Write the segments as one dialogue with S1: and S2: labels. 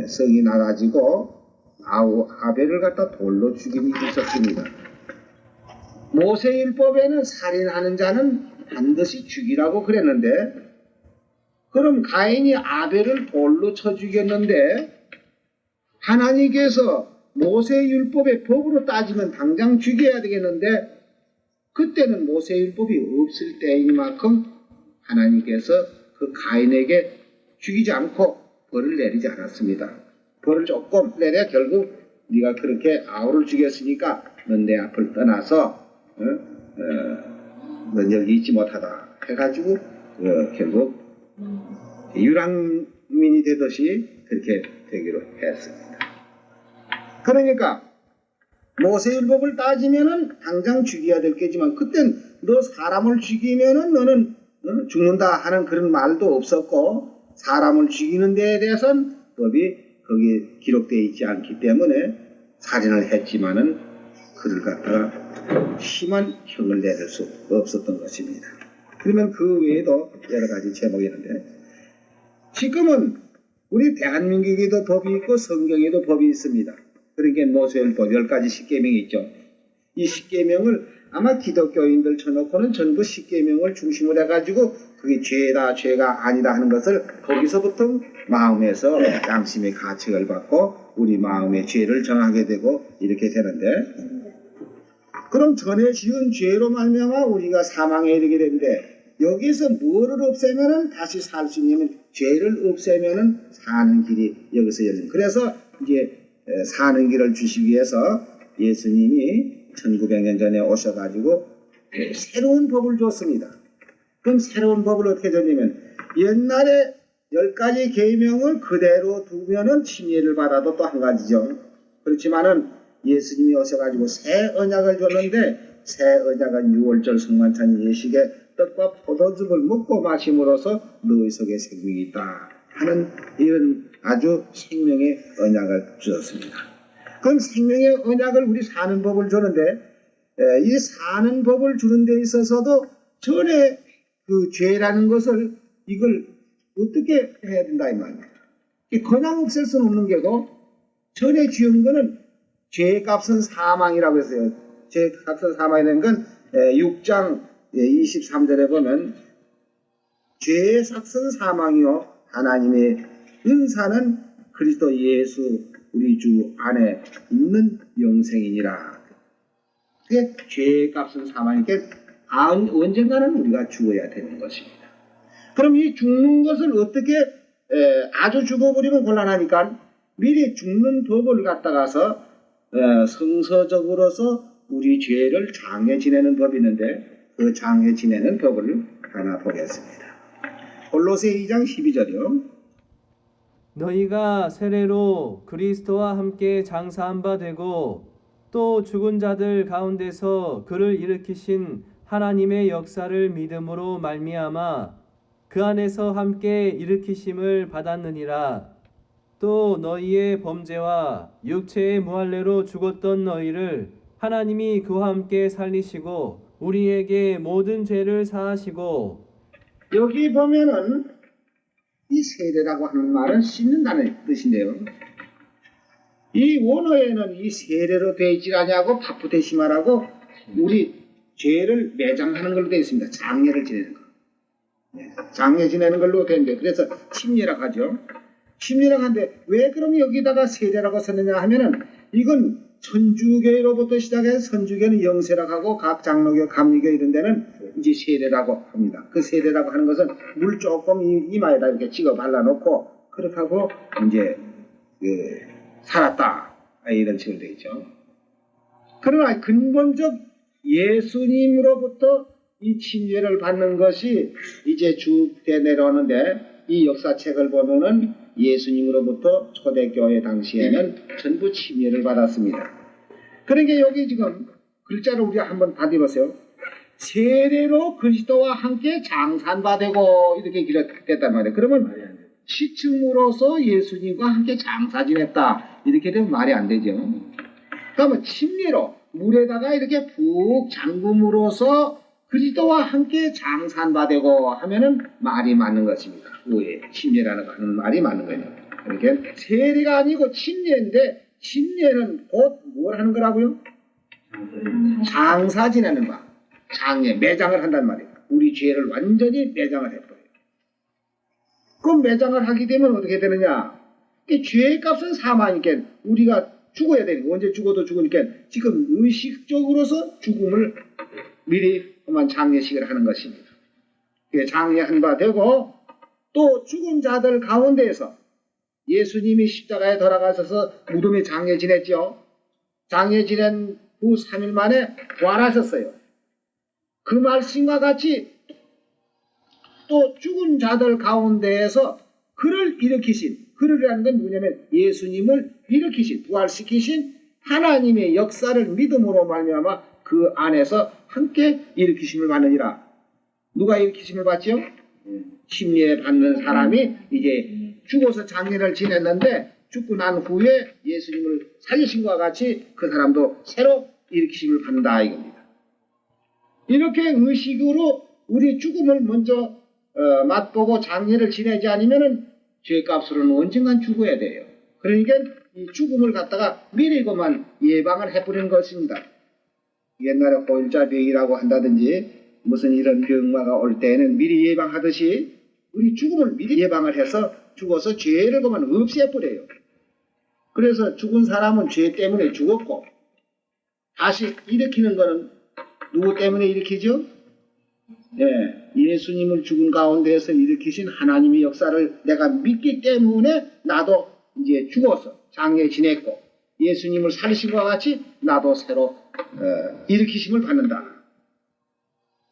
S1: 성이 나가지고 아벨을 갖다 돌로 죽인 일이 있었습니다. 모세율법에는 살인하는 자는 반드시 죽이라고 그랬는데, 그럼 가인이 아벨을 돌로 쳐 죽였는데 하나님께서 모세율법의 법으로 따지면 당장 죽여야 되겠는데, 그때는 모세율법이 없을 때인 만큼 하나님께서 그 가인에게 죽이지 않고 벌을 내리지 않았습니다. 벌을 조금 내려 결국 네가 그렇게 아우를 죽였으니까 넌 내 앞을 떠나서 넌 여기 있지 못하다 해가지고 결국 유랑민이 되듯이 그렇게 되기로 했습니다. 그러니까 모세율법을 따지면은 당장 죽여야 될 게지만, 그땐 너 사람을 죽이면은 너는 죽는다 하는 그런 말도 없었고, 사람을 죽이는 데에 대해서는 법이 거기에 기록되어 있지 않기 때문에 살인을 했지만은 그를 갖다가 심한 형을 내릴 수 없었던 것입니다. 그러면 그 외에도 여러 가지 제목이 있는데, 지금은 우리 대한민국에도 법이 있고 성경에도 법이 있습니다. 그러니까 모세율법 10가지 십계명이 있죠. 이 십계명을 아마 기독교인들 쳐놓고는 전부 십계명을 중심으로 해가지고 그게 죄다 죄가 아니다 하는 것을 거기서부터 마음에서 양심의 가책을 받고 우리 마음의 죄를 정하게 되고 이렇게 되는데, 그럼 전에 지은 죄로 말미암아 우리가 사망에 이르게 되는데, 여기서 뭐를 없애면은 다시 살 수 있냐면 죄를 없애면은 사는 길이 여기서 열립니다. 그래서 이제 사는 길을 주시기 위해서 예수님이 1900년 전에 오셔가지고 새로운 법을 줬습니다. 그럼 새로운 법을 어떻게 줬냐면, 옛날에 10가지 계명을 그대로 두면은 침례를 받아도 또 한 가지죠. 그렇지만은 예수님이 오셔가지고 새 언약을 줬는데, 새 언약은 6월절 성만찬 예식에 떡과 포도즙을 먹고 마심으로써 너희 속에 생명이 있다 하는 이런 아주 생명의 언약을 주셨습니다. 그럼 생명의 언약을 우리 사는 법을 주는데, 이 사는 법을 주는 데 있어서도 전에 그 죄라는 것을 이걸 어떻게 해야 된다 이 말입니다. 그냥 없앨 수는 없는 게고, 전에 지은 거는 죄값은 사망이라고 했어요. 죄값은 사망이라는 건 6장 23절에 보면 죄의 삭은 사망이요 하나님의 은사는 그리스도 예수 우리 주 안에 있는 영생이니라. 그게 죄의 값은 사망이니까 언젠가는 우리가 죽어야 되는 것입니다. 그럼 이 죽는 것을 어떻게 아주 죽어버리면 곤란하니까 미리 죽는 법을 갖다가서 성서적으로서 우리 죄를 장해 지내는 법이 있는데, 그 장해 지내는 법을 하나 보겠습니다. 골로새 2장 12절이요.
S2: 너희가 세례로 그리스도와 함께 장사한 바 되고 또 죽은 자들 가운데서 그를 일으키신 하나님의 역사를 믿음으로 말미암아 그 안에서 함께 일으키심을 받았느니라. 또 너희의 범죄와 육체의 무할례로 죽었던 너희를 하나님이 그와 함께 살리시고 우리에게 모든 죄를 사하시고.
S1: 여기 보면은 이 세례라고 하는 말은 씻는다는 뜻인데요. 이 원어에는 이 세례로 되어 있지 않냐고 바프테시마라고 우리 죄를 매장하는 걸로 되어 있습니다. 장례를 지내는 거. 장례 지내는 걸로 되어 있는데, 그래서 침례라고 하죠. 침례라고 하는데 왜 그럼 여기다가 세례라고 썼느냐 하면은, 이건 천주교로부터 시작해서 선주교는 영세라고 하고 각 장로교, 감리교 이런 데는 이제 세례라고 합니다. 그 세례라고 하는 것은 물 조금 이마에다 이렇게 찍어 발라놓고 그렇게 하고 이제 살았다 이런 식으로 되어 있죠. 그러나 근본적 예수님으로부터 이 침례를 받는 것이 이제 쭉 내려오는데, 이 역사책을 보면은 예수님으로부터 초대교회 당시에는 전부 침례를 받았습니다. 그러니까 여기 지금 글자를 우리가 한번 받아보세요. 세례로 그리스도와 함께 장산받되고 이렇게 기록됐단 말이에요. 그러면 시침으로서 예수님과 함께 장사 지냈다 이렇게 되면 말이 안 되죠. 그러면 침례로 물에다가 이렇게 푹 잠금으로써 그리스도와 함께 장산받되고 하면은 말이 맞는 것입니다. 왜 침례라는 말이 맞는 거예요. 그러니까 세례가 아니고 침례인데 침례는 곧 뭘 하는 거라고요? 장사 지내는 바. 장례, 매장을 한단 말이에요. 우리 죄를 완전히 매장을 해버려요. 그럼 매장을 하게 되면 어떻게 되느냐? 이 죄의 값은 사망이니까 우리가 죽어야 되니까 언제 죽어도 죽으니까 지금 의식적으로서 죽음을 미리 그만 장례식을 하는 것입니다. 장례한 바 되고 또 죽은 자들 가운데에서 예수님이 십자가에 돌아가셔서 무덤에 장례 지냈죠. 장례 지낸 후 3일 만에 부활하셨어요. 그 말씀과 같이 또 죽은 자들 가운데에서 그를 일으키신, 그를이라는 건 뭐냐면 예수님을 일으키신, 부활시키신 하나님의 역사를 믿음으로 말미암아 그 안에서 함께 일으키심을 받느니라. 누가 일으키심을 받죠? 침례 받는 사람이 이제 죽어서 장례를 지냈는데 죽고 난 후에 예수님을 살리신 것과 같이 그 사람도 새로 일으키심을 받는다 이겁니다. 이렇게 의식으로 우리 죽음을 먼저 맛보고 장례를 지내지 않으면은 죄값으로는 언젠간 죽어야 돼요. 그러니까 이 죽음을 갖다가 미리 그만 예방을 해버리는 것입니다. 옛날에 호일자병이라고 한다든지 무슨 이런 병마가 올 때에는 미리 예방하듯이 우리 죽음을 미리 예방을 해서 죽어서 죄를 그만 없애버려요. 그래서 죽은 사람은 죄 때문에 죽었고 다시 일으키는 거는 누구 때문에 일으키죠? 네, 예수님을 죽은 가운데에서 일으키신 하나님의 역사를 내가 믿기 때문에 나도 이제 죽어서 장례 지냈고 예수님을 살리신 것과 같이 나도 새로 일으키심을 받는다.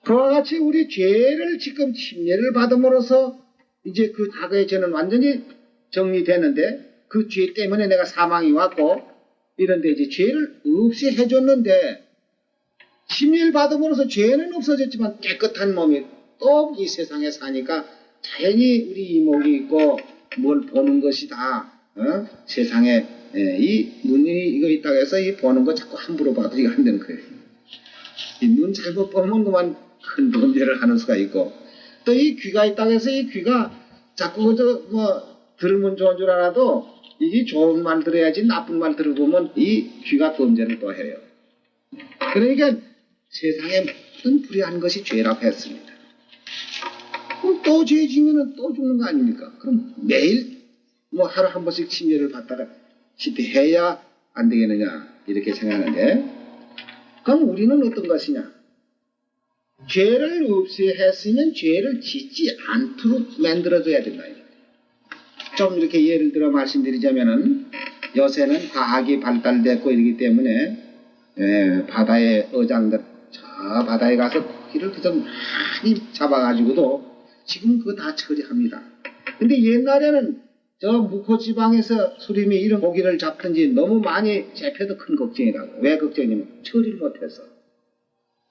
S1: 그와 같이 우리 죄를 지금 침례를 받음으로써 이제 그 과거의 죄는 완전히 정리되는데 그 죄 때문에 내가 사망이 왔고 이런데 이제 죄를 없이 해줬는데 침례를 받음으로써 죄는 없어졌지만 깨끗한 몸이 또 이 세상에 사니까 자연히 우리 이목이 있고 뭘 보는 것이 다 세상에 이 눈이 이거 있다고 해서 이 보는 거 자꾸 함부로 봐도 이거 안 되는 거예요. 이 눈 잘못 보면 그만 큰 범죄를 하는 수가 있고 또 이 귀가 있다고 해서 이 귀가 자꾸 뭐 들으면 좋은 줄 알아도 이게 좋은 말 들어야지 나쁜 말 들어보면 이 귀가 범죄를 또 해요. 그러니까 세상에 모든 불의한 것이 죄라고 했습니다. 그럼 또 죄 지면은 또 죽는 거 아닙니까? 그럼 매일 뭐 하루 한 번씩 침례를 받다가 집회해야 안 되겠느냐 이렇게 생각하는데 그럼 우리는 어떤 것이냐? 죄를 없이 했으면 죄를 짓지 않도록 만들어줘야 된다. 좀 이렇게 예를 들어 말씀드리자면은 요새는 과학이 발달됐고 이러기 때문에 바다의 어장들 저 바다에 가서 고기를 그저 많이 잡아가지고도 지금 그거 다 처리합니다. 근데 옛날에는 저 무코지방에서 수림이 이런 고기를 잡든지 너무 많이 잡혀도 큰 걱정이라고. 왜 걱정이냐면 처리를 못해서.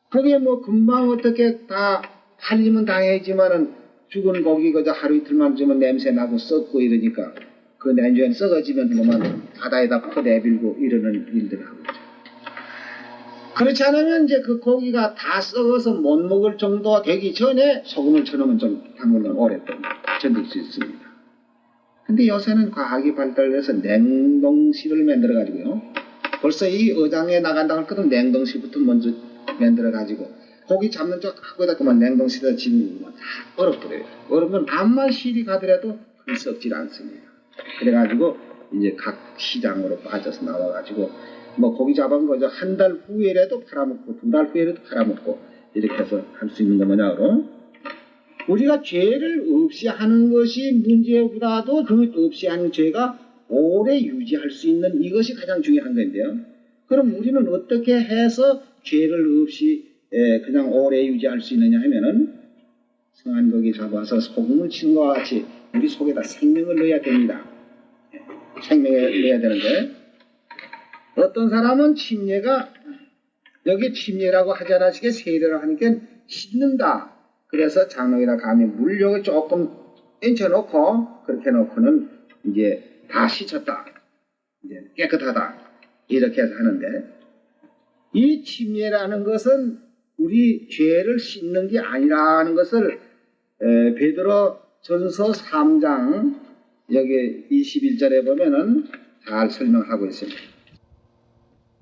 S1: 그게 뭐 금방 어떻게 다 팔리면 당해지만은 죽은 고기 그저 하루 이틀만 주면 냄새 나고 썩고 이러니까 그 냉장에 썩어지면 그만 바다에다 퍼내밀고 이러는 일들을 하고 있죠. 그렇지 않으면 이제 그 고기가 다 썩어서 못 먹을 정도 되기 전에 소금을 쳐놓으면 좀 담그면 오랫동안 견딜 수 있습니다. 근데 요새는 과학이 발달해서 냉동실을 만들어가지고요. 벌써 이 어장에 나간다고 할 것은 냉동실부터 먼저 만들어가지고 고기 잡는 쪽 하고다 그만 냉동실에 집으면 다 얼어버려요. 얼으면 암만 실이 가더라도 그 썩질 않습니다. 그래가지고 이제 각 시장으로 빠져서 나와가지고 뭐 고기 잡은 거 한 달 후에라도 팔아먹고 2달 후에라도 팔아먹고 이렇게 해서 할 수 있는 거 뭐냐고. 우리가 죄를 없이 하는 것이 문제보다도 그 없이 하는 죄가 오래 유지할 수 있는 이것이 가장 중요한 건데요. 그럼 우리는 어떻게 해서 죄를 없이 그냥 오래 유지할 수 있느냐 하면은 성한고기 잡아서 소금을 치는 것과 같이 우리 속에다 생명을 넣어야 됩니다. 생명을 넣어야 되는데 어떤 사람은 침례가 여기 침례라고 하지 않으시게 세례를 하니까 씻는다. 그래서 장로이나 감히 물욕을 조금 얹혀놓고 그렇게 놓고는 이제 다 씻었다. 이제 깨끗하다. 이렇게 해서 하는데 이 침례라는 것은 우리 죄를 씻는 게 아니라는 것을 베드로 전서 3장 여기 21절에 보면은 잘 설명하고 있습니다.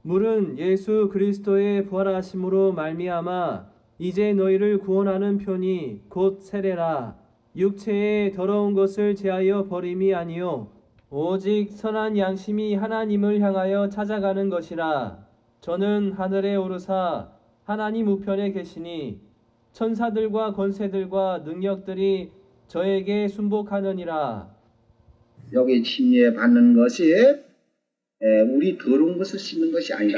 S2: 물은 예수 그리스도의 부활하심으로 말미암아 이제 너희를 구원하는 편이 곧 세례라. 육체의 더러운 것을 제하여 버림이 아니요 오직 선한 양심이 하나님을 향하여 찾아가는 것이라. 저는 하늘에 오르사 하나님 우편에 계시니 천사들과 권세들과 능력들이 저에게 순복하느니라.
S1: 여기 침례 받는 것이 우리 더러운 것을 씻는 것이 아니다.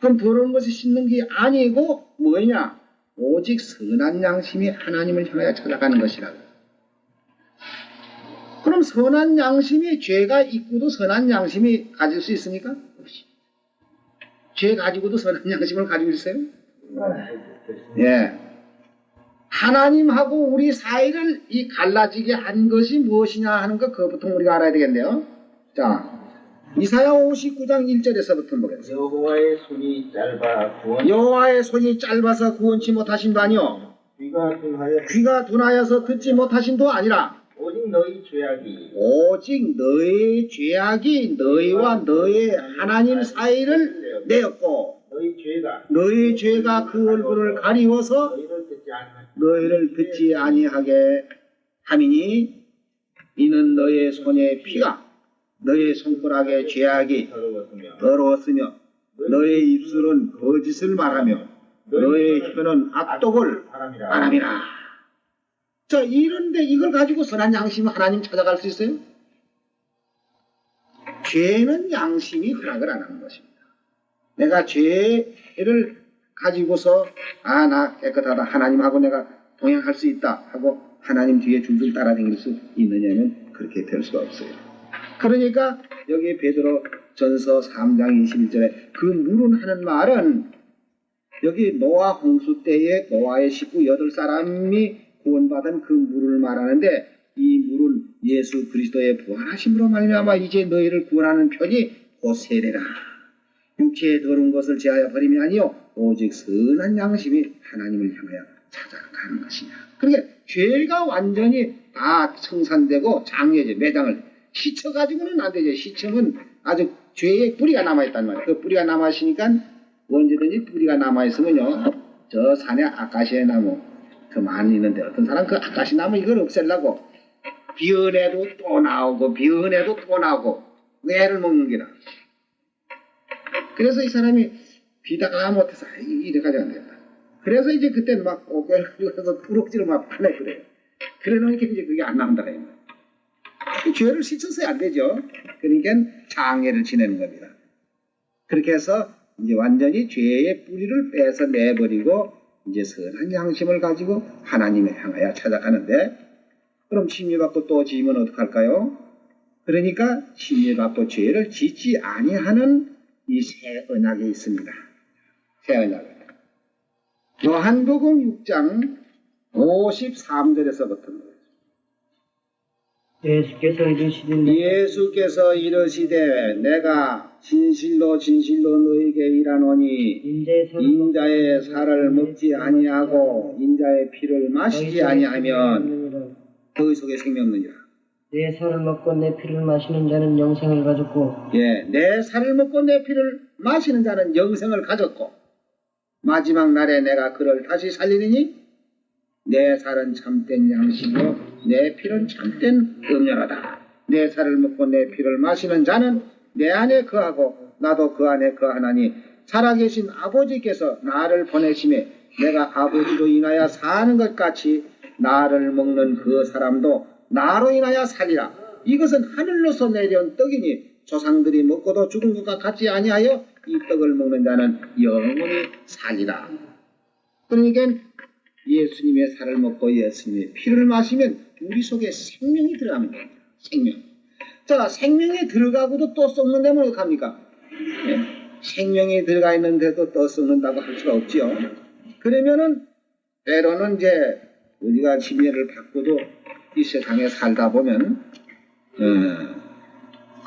S1: 그럼 더러운 것을 씻는 게 아니고 뭐냐? 오직 선한 양심이 하나님을 향하여 찾아가는 것이라고. 그럼 선한 양심이 죄가 있고도 선한 양심이 가질 수 있습니까? 없이. 죄 가지고도 선한 양심을 가지고 있어요? 예. 하나님하고 우리 사이를 이 갈라지게 한 것이 무엇이냐 하는 것 그것부터 우리가 알아야 되겠네요. 자, 이사야 59장 1절에서부터 보겠습니다. 여호와의 손이 짧아서 구원치 못하신 도 아니요 귀가 둔하여서 듣지 못하신도 아니라
S3: 오직 너희 죄악이
S1: 너희와 너희 하나님 사이를 내었고 너희 죄가 그 얼굴을 가리워서 너희를 듣지 아니하게 함이니 이는 너희의 손의 피가 너희 손가락의 죄악이 더러웠으며 너희 입술은 거짓을 말하며 너희 혀는 악독을 바람이라. 자, 이런데 이걸 가지고 선한 양심 하나님 찾아갈 수 있어요? 죄는 양심이 허락을 안 하는 것입니다. 내가 죄를 가지고서 나 깨끗하다 하나님하고 내가 동행할 수 있다 하고 하나님 뒤에 줄줄 따라다닐 수 있느냐면 그렇게 될 수가 없어요. 그러니까 여기 베드로 전서 3장 21절에 그 물은 하는 말은 여기 노아 홍수 때에 노아의 식구 8사람이 구원받은 그 물을 말하는데 이 물은 예수 그리스도의 부활하심으로 말미암아 이제 너희를 구원하는 편이 곧 세례라. 육체의 더러운 것을 제하여 버림이 아니요 오직 선한 양심이 하나님을 향하여 찾아가는 것이냐. 그러니까 죄가 완전히 다 청산되고 장려제 매장을 씻어가지고는 안 되죠. 씻으면 아주 죄의 뿌리가 남아있단 말이에요. 그 뿌리가 남아있으니까 언제든지 뿌리가 남아있으면요 저 산에 아카시아 나무 그 많이 있는데 어떤 사람 그 아카시아 나무 이걸 없애려고 비언해도 또 나오고 비언해도 또 나오고 애를 먹는 게라. 그래서 이 사람이 비다가 못해서 이래가지고 안 되겠다. 그래서 이제 그때 막 어깨를 가지고 부럭지를 막 파내 그래요. 그래 놓으니까 이제 그게 안 나온다. 죄를 씻어서야 안 되죠. 그러니까 장애를 지내는 겁니다. 그렇게 해서 이제 완전히 죄의 뿌리를 빼서 내버리고 이제 선한 양심을 가지고 하나님을 향하여 찾아가는데 그럼 침례받고 또 지으면 어떡할까요? 그러니까 침례받고 죄를 짓지 아니하는 이 새 언약이 있습니다. 새 언약. 요한복음 6장 53절에서부터 예수께서 이르시되 내가 진실로 진실로 너희에게 이르노니 인자의 살을 먹지 아니하고 인자의 피를 마시지 아니하면 너희 속에 생명 없느니라.
S3: 내 살을 먹고 내 피를 마시는 자는 영생을 가졌고
S1: 내 살을 먹고 내 피를 마시는 자는 영생을 가졌고 마지막 날에 내가 그를 다시 살리리니 내 살은 참된 양식이요 내 피는 참된 음료라다. 내 살을 먹고 내 피를 마시는 자는 내 안에 거하고 나도 그 안에 거하나니 살아계신 아버지께서 나를 보내심에 내가 아버지로 인하여 사는 것 같이 나를 먹는 그 사람도 나로 인하여 살리라. 이것은 하늘로서 내려온 떡이니 조상들이 먹고도 죽은 것과 같지 아니하여 이 떡을 먹는 자는 영원히 살리라. 그러니까 예수님의 살을 먹고 예수님의 피를 마시면 우리 속에 생명이 들어가는 겁니다. 생명. 자, 생명이 들어가고도 또 썩는다면 어떡합니까? 생명이 들어가 있는데도 또 썩는다고 할 수가 없지요. 그러면은 때로는 이제 우리가 침례를 받고도 이 세상에 살다 보면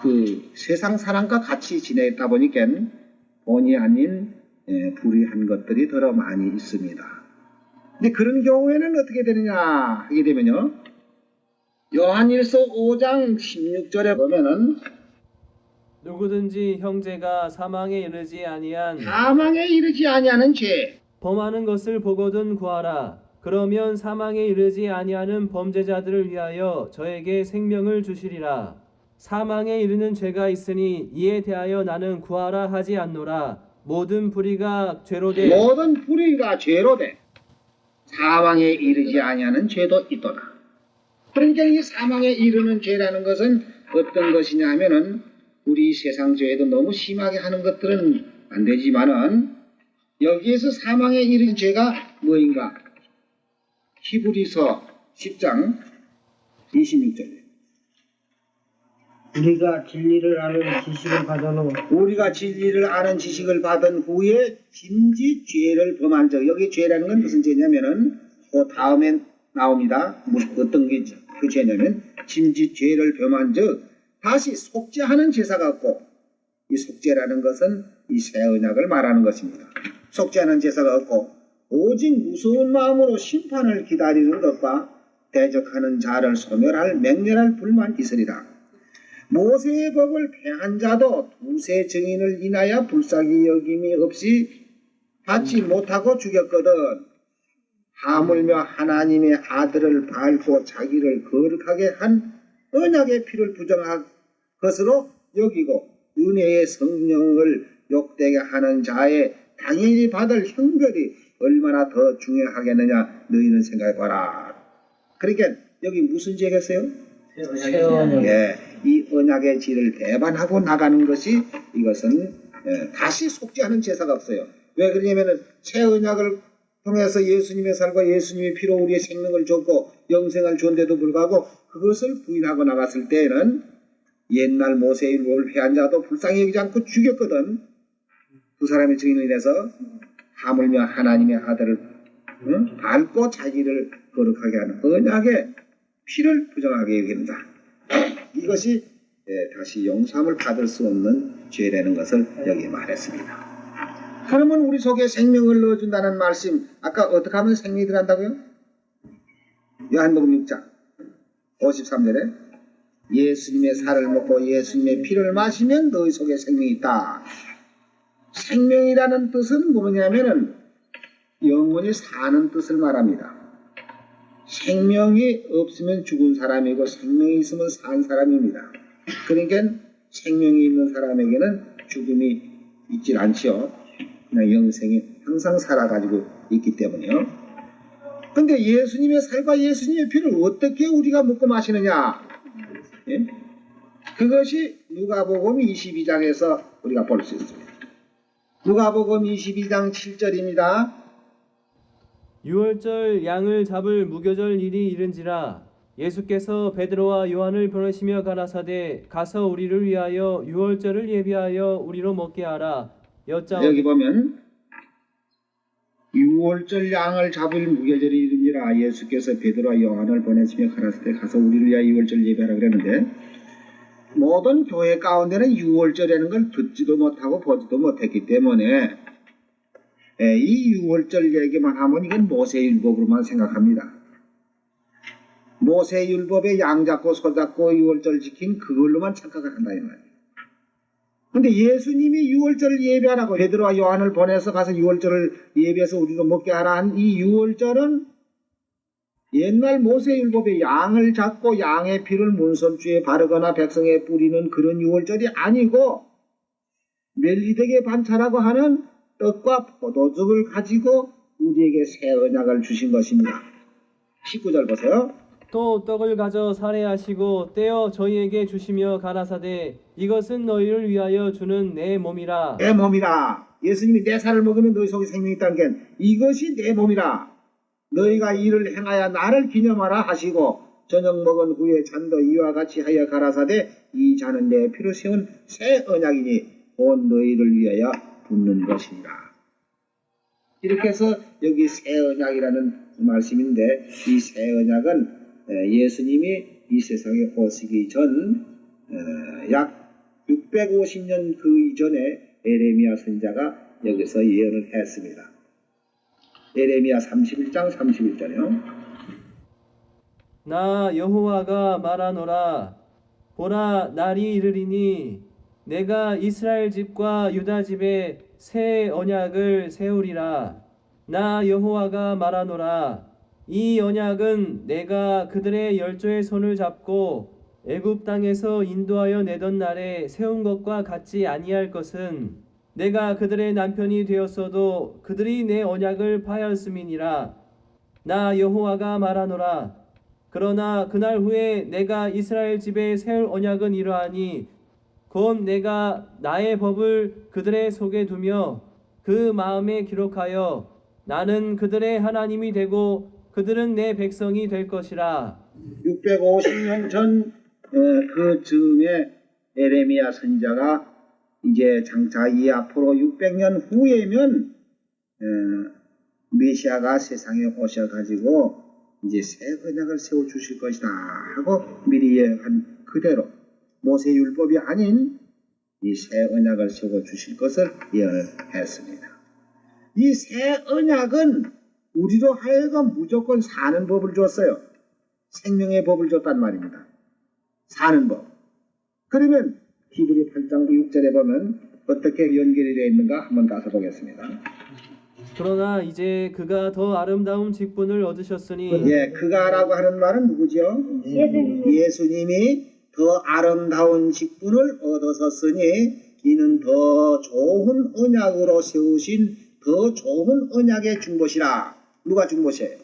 S1: 그 세상 사람과 같이 지내다 보니까 본의 아닌 불의한 것들이 더러 많이 있습니다. 근데 그런 경우에는 어떻게 되느냐 하게 되면요 요한일서 5장 16절에 보면은
S2: 누구든지 형제가 사망에 이르지 아니한
S1: 사망에 이르지 아니하는 죄,
S2: 범하는 것을 보거든 구하라. 그러면 사망에 이르지 아니하는 범죄자들을 위하여 저에게 생명을 주시리라. 사망에 이르는 죄가 있으니 이에 대하여 나는 구하라 하지 않노라. 모든 불의가 죄로 돼
S1: 모든 불의가 죄로 돼 사망에 이르지 아니하는 죄도 있도다. 그러니까 이 사망에 이르는 죄라는 것은 어떤 것이냐 하면은 우리 세상 죄에도 너무 심하게 하는 것들은 안 되지만은 여기에서 사망에 이르는 죄가 뭐인가? 히브리서 10장 26절.
S3: 우리가 진리를 아는 지식을 받은 후
S1: 우리가 진리를 아는 지식을 받은 후에 짐짓 죄를 범한 적. 여기 죄라는 건 무슨 죄냐면은 그 다음에 나옵니다. 어떤 게 그 죄냐면 짐짓 죄를 범한 적 다시 속죄하는 제사가 없고, 이 속죄라는 것은 이 새 언약을 말하는 것입니다. 속죄하는 제사가 없고 오직 무서운 마음으로 심판을 기다리는 것과 대적하는 자를 소멸할 맹렬할 불만 있으리라. 모세의 법을 폐한 자도 두세 증인을 인하여 불쌍히 여김이 없이 받지 못하고 죽였거든. 하물며 하나님의 아들을 밟고 자기를 거룩하게 한 언약의 피를 부정한 것으로 여기고 은혜의 성령을 욕되게 하는 자의 당연히 받을 형벌이 얼마나 더 중요하겠느냐 너희는 생각해봐라. 그러니까 여기 무슨 죄겠어요?
S3: 새 언약.
S1: 예, 이 언약의 질을 배반하고 나가는 것이 이것은 다시 속죄하는 제사가 없어요. 왜 그러냐면은 새 언약을 통해서 예수님의 살과 예수님의 피로 우리의 생명을 줬고 영생을 줬는데도 불구하고 그것을 부인하고 나갔을 때에는 옛날 모세의 율법을 폐한 자도 불쌍히 여기지 않고 죽였거든. 두 사람의 증인을 인해서 하물며 하나님의 아들을 밟고 자기를 거룩하게 하는 언약의 피를 부정하게 여긴다. 이것이 다시 용서함을 받을 수 없는 죄라는 것을 여기 말했습니다. 그러면 우리 속에 생명을 넣어준다는 말씀, 아까 어떻게 하면 생명이 들어간다고요? 요한복음 6장 53절에 예수님의 살을 먹고 예수님의 피를 마시면 너희 속에 생명이 있다. 생명이라는 뜻은 뭐냐면은 영원히 사는 뜻을 말합니다. 생명이 없으면 죽은 사람이고 생명이 있으면 산 사람입니다. 그러니까 생명이 있는 사람에게는 죽음이 있질 않지요. 그냥 영생이 항상 살아가지고 있기 때문에요. 근데 예수님의 살과 예수님의 피를 어떻게 우리가 먹고 마시느냐? 예? 그것이 누가복음 22장에서 우리가 볼 수 있습니다. 누가복음 22장 7절입니다.
S2: 유월절 양을 잡을 무교절 일이 이른지라 예수께서 베드로와 요한을 보내시며 가라사대 가서 우리를 위하여 유월절을 예비하여 우리로 먹게 하라.
S1: 여기 보면 유월절 양을 잡을 무교절이 이른지라 예수께서 베드로와 요한을 보내시며 가라사대 가서 우리를 위하여 유월절 예비하라 그랬는데, 모든 교회 가운데는 유월절이라는 걸 듣지도 못하고 보지도 못했기 때문에 이 유월절 얘기만 하면 이건 모세율법으로만 생각합니다. 모세율법에 양 잡고 소 잡고 유월절 지킨 그걸로만 착각을 한다 이 말이에요. 근데 예수님이 유월절을 예배하라고 베드로와 요한을 보내서 가서 유월절을 예배해서 우리로 먹게 하라 한 이 유월절은 옛날 모세율법에 양을 잡고 양의 피를 문설주에 바르거나 백성에 뿌리는 그런 유월절이 아니고 멜리덱의 반차라고 하는 떡과 포도즙을 가지고 우리에게 새 언약을 주신 것입니다. 19절 보세요.
S2: 또 떡을 가져 살해하시고 떼어 저희에게 주시며 가라사대 이것은 너희를 위하여 주는 내 몸이라.
S1: 내 몸이라. 예수님이 내 살을 먹으면 너희 속에 생명이 있다는 게 이것이 내 몸이라. 너희가 이를 행하여 나를 기념하라 하시고 저녁 먹은 후에 잔도 이와 같이 하여 가라사대 이 잔은 내 피로 세운 새 언약이니 온 너희를 위하여 붓는 것이니라. 이렇게 해서 여기 새 언약이라는 말씀인데 이 새 언약은 예수님이 이 세상에 오시기 전 약 650년 그 이전에 에레미야 선지자가 여기서 예언을 했습니다. 에레미야 31장 31절이요.
S2: 나 여호와가 말하노라. 보라, 날이 이르리니 내가 이스라엘 집과 유다 집에 새 언약을 세우리라. 나 여호와가 말하노라. 이 언약은 내가 그들의 열조의 손을 잡고 애굽 땅에서 인도하여 내던 날에 세운 것과 같지 아니할 것은 내가 그들의 남편이 되었어도 그들이 내 언약을 파하였음이니라. 나 여호와가 말하노라. 그러나 그날 후에 내가 이스라엘 집에 세울 언약은 이러하니 곧 내가 나의 법을 그들의 속에 두며 그 마음에 기록하여 나는 그들의 하나님이 되고 그들은 내 백성이 될 것이라.
S1: 650년 전 그 즈음에 에레미야 선지자가 이제 장차 이 앞으로 600년 후에면 메시아가 세상에 오셔가지고 이제 새 언약을 세워 주실 것이다 하고 미리 예언한 그대로 모세율법이 아닌 이 새 언약을 세워 주실 것을 예언했습니다. 이 새 언약은 우리로 하여금 무조건 사는 법을 줬어요. 생명의 법을 줬단 말입니다. 사는 법. 그러면 히브리 8장 6절에 보면 어떻게 연결이 되어 있는가 한번 가서 보겠습니다.
S2: 그러나 이제 그가 더 아름다운 직분을 얻으셨으니
S1: 예, 그가라고 하는 말은 누구죠? 예수님이 더 아름다운 직분을 얻으셨으니 이는 더 좋은 언약으로 세우신 더 좋은 언약의 중보시라. 누가 중보시에요?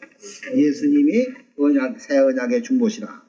S1: 예수님이 새 언약의 중보시라.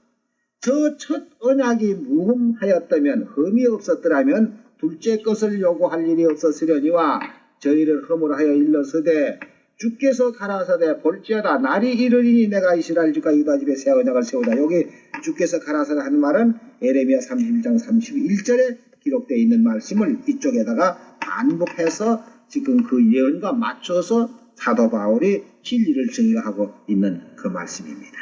S1: 저 첫 언약이 무흠하였다면 흠이 없었더라면 둘째 것을 요구할 일이 없었으려니와 저희를 흠으로 하여 일렀으되 주께서 가라사대 볼지어다 날이 이르리니 내가 이스라엘 집과 유다 집에 새 언약을 세우다. 여기 주께서 가라사대 하는 말은 에레미야 31장 31절에 기록되어 있는 말씀을 이쪽에다가 반복해서 지금 그 예언과 맞춰서 사도 바울이 진리를 증거하고 있는 그 말씀입니다.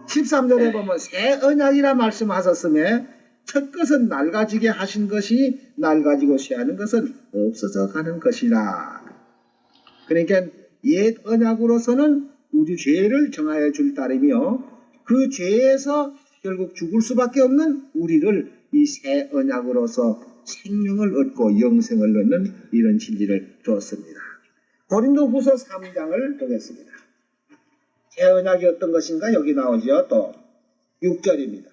S1: 13절에 보면 새 언약이라 말씀하셨음에 첫 것은 낡아지게 하신 것이 낡아지고 쇠하는 것은 없어져 가는 것이라. 그러니까 옛 언약으로서는 우리 죄를 정하여 줄 따름이요 그 죄에서 결국 죽을 수밖에 없는 우리를 이 새 언약으로서 생명을 얻고 영생을 얻는 이런 진리를 주었습니다. 고린도후서 3장을 보겠습니다. 새 언약이 어떤 것인가 여기 나오죠. 또 6절입니다.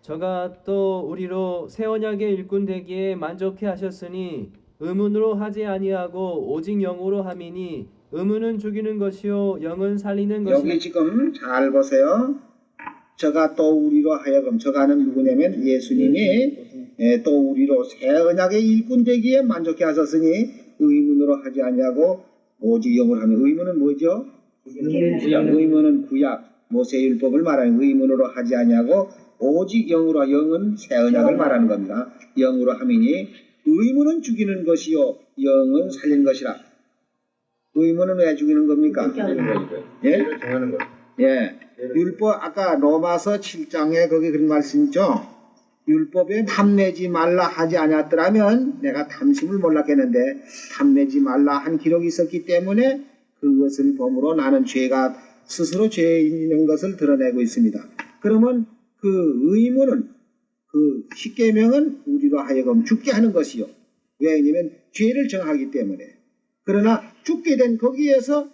S2: 저가 또 우리로 새 언약의 일꾼 되기에 만족해 하셨으니 의문으로 하지 아니하고 오직 영으로 함이니 의문은 죽이는 것이요 영은 살리는 것이니.
S1: 여기 지금 잘 보세요. 저가 또 우리로 하여금 저가는 누구냐면 예수님이 또 우리로 새 언약의 일꾼 되기에 만족해 하셨으니 의문으로 하지 아니하고 오직 영으로 하면 의문은 뭐죠? 의문은 구약 모세율법을 말하는 의문으로 하지 아니하고 오직 영으로 영은 새 언약을 말하는 겁니다. 영으로 함이니 의문은 죽이는 것이요 영은 살리는 것이라. 의문은 왜 죽이는 겁니까? 예? 예. 율법 아까 로마서 7장에 거기 그런 말씀 있죠. 율법에 탐내지 말라 하지 않았더라면 내가 탐심을 몰랐겠는데 탐내지 말라 한 기록이 있었기 때문에 그것을 범으로 나는 죄가 스스로 죄에 있는 것을 드러내고 있습니다. 그러면 그 의문은 그 십계명은 우리로 하여금 죽게 하는 것이요. 왜냐하면 죄를 정하기 때문에. 그러나 죽게 된 거기에서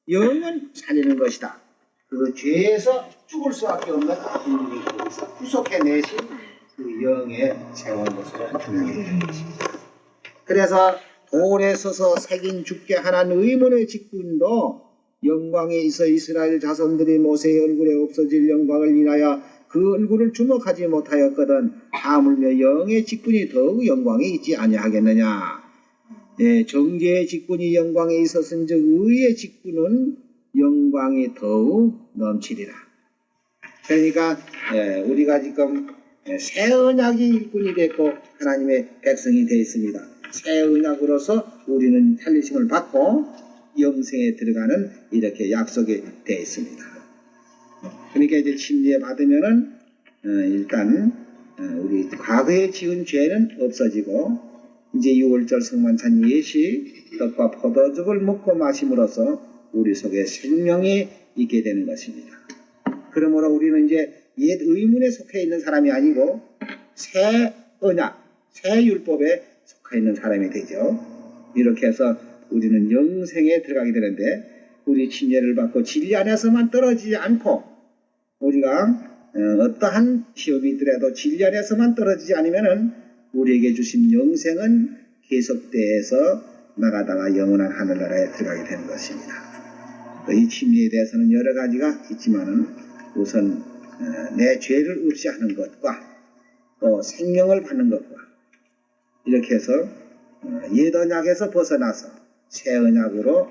S1: 영은 살리는 것이다. 그 죄에서 죽을 수밖에 없는 우리를 거기서 구속해내신 그 영에 세운 것으로 분명히 되는 것입니다. 그래서 돌에 서서 새긴 죽게 하는 의문의 직분도 영광에 있어 이스라엘 자손들이 모세의 얼굴에 없어질 영광을 인하여 그 얼굴을 주목하지 못하였거든 하물며 영의 직분이 더욱 영광에 있지 아니하겠느냐. 네, 정죄의 직분이 영광에 있었은즉 의의 직분은 영광이 더욱 넘치리라. 그러니까 우리가 지금 새 언약의 일꾼이 됐고 하나님의 백성이 되어 있습니다. 새 언약으로서 우리는 살리심을 받고 영생에 들어가는 이렇게 약속이 되어 있습니다. 그러니까 이제 침례 받으면은 일단 우리 과거에 지은 죄는 없어지고 이제 6월절 성만찬 예시 떡과 포도즙을 먹고 마심으로써 우리 속에 생명이 있게 되는 것입니다. 그러므로 우리는 이제 옛 의문에 속해 있는 사람이 아니고 새 언약, 새 율법에 속해 있는 사람이 되죠. 이렇게 해서 우리는 영생에 들어가게 되는데 우리 침례를 받고 진리 안에서만 떨어지지 않고 우리가 어떠한 시험이 있더라도 진리 안에서만 떨어지지 않으면은 우리에게 주신 영생은 계속돼서 나가다가 영원한 하늘나라에 들어가게 되는 것입니다. 이 침례에 대해서는 여러 가지가 있지만은 우선 내 죄를 없이하는 것과 또 생명을 받는 것과 이렇게 해서 옛 언약에서 벗어나서 새 언약으로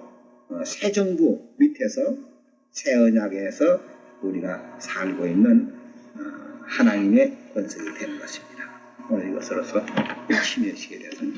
S1: 새 정부 밑에서 새 언약에서 우리가 살고 있는 하나님의 권속이 되는 것입니다. 오늘 이것으로서 침례식에 대해서는